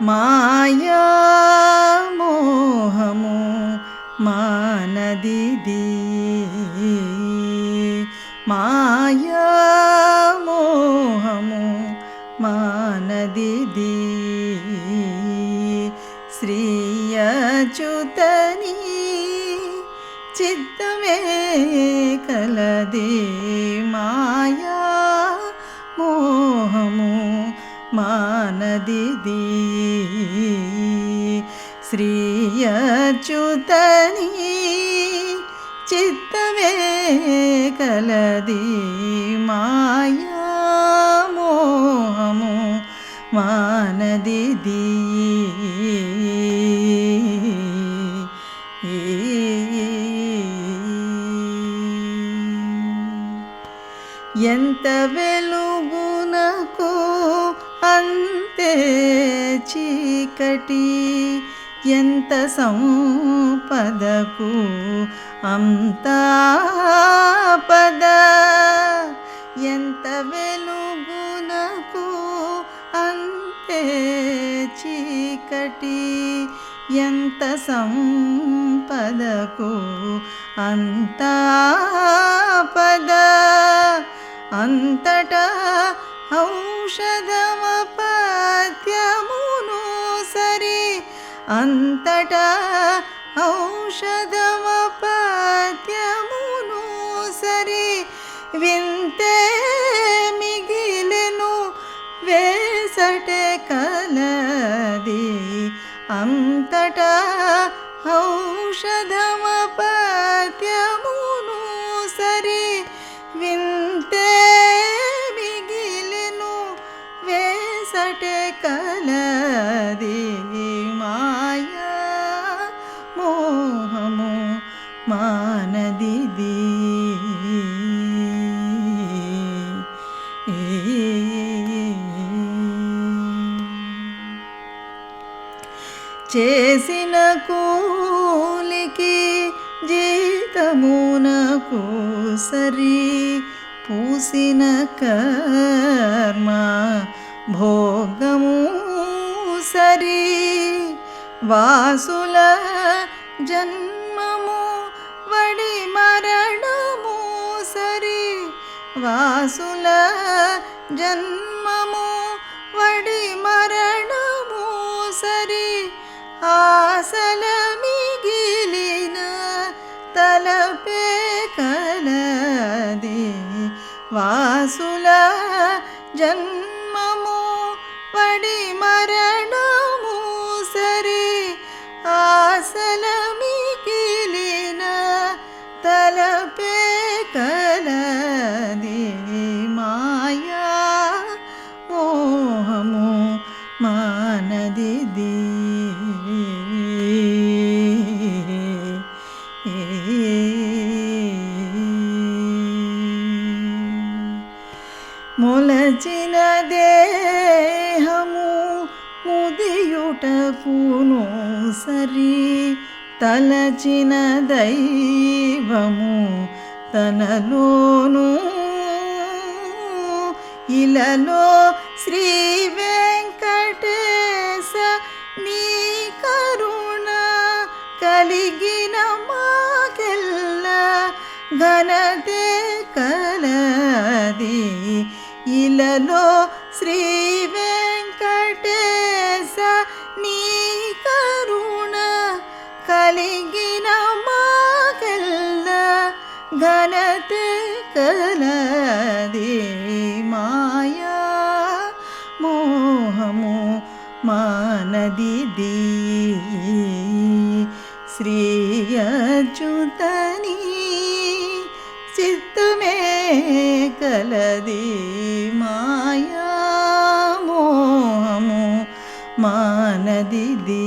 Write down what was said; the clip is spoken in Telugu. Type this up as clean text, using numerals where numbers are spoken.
మాయా మోహము మానదిది మాయా మోహము మానదిది శ్రీయచ్యుతని చిత్తమే కలది మాయా మోహము మానదిది శ్రీయచ్యుతని చిత్తమే కలది మాయా మోహము మానదిది ఎంత వెలుగునకు అంతే చీకటి ఎంత సంపదకు అంత పద ఎంత వెలుగునకు అంతే చీకటి ఎంత సంపదకు అంత పద అంతటా ఔషధమపత్యమును సరి అంతటా ఔషధమపత్యమును సరి వింతే మిగిలెను వేసటే కలది అంతటా ఔషధమపత్యమును సరి వింతే మిగిలెను వేసటే కలది మాయా మోహము మానదిది చేసిన కూలికి జీతమునకు సరి పూసిన కర్మ భోగము సరి వాసుల జన్మము వడి మరణము సరి వాసుల జన్మము వడి మరణము సరి ఆశల మిగిలిన తలపే కలది వాసుల జన్మము వడి మరణము సరి ఆశల మిగిలిన తలపే కలది మాయా మోహము మానదిది మొలచిన దేహము ముదియుటకును సరి తలచిన దైవము తనలోను ఇలలో శ్రీ వెంకటేశ నీ కరుణ కలిగిన మాకెల్ల ఘనతే కలది ఇలలో శ్రీ వెంకటేశ నీ కరుణ కలిగిన మాకెల్ల ఘనతే కలది మాయా మోహము మానదిది శ్రీయచ్యుతని చిత్తమే కలది మాయా మోహము మానదిది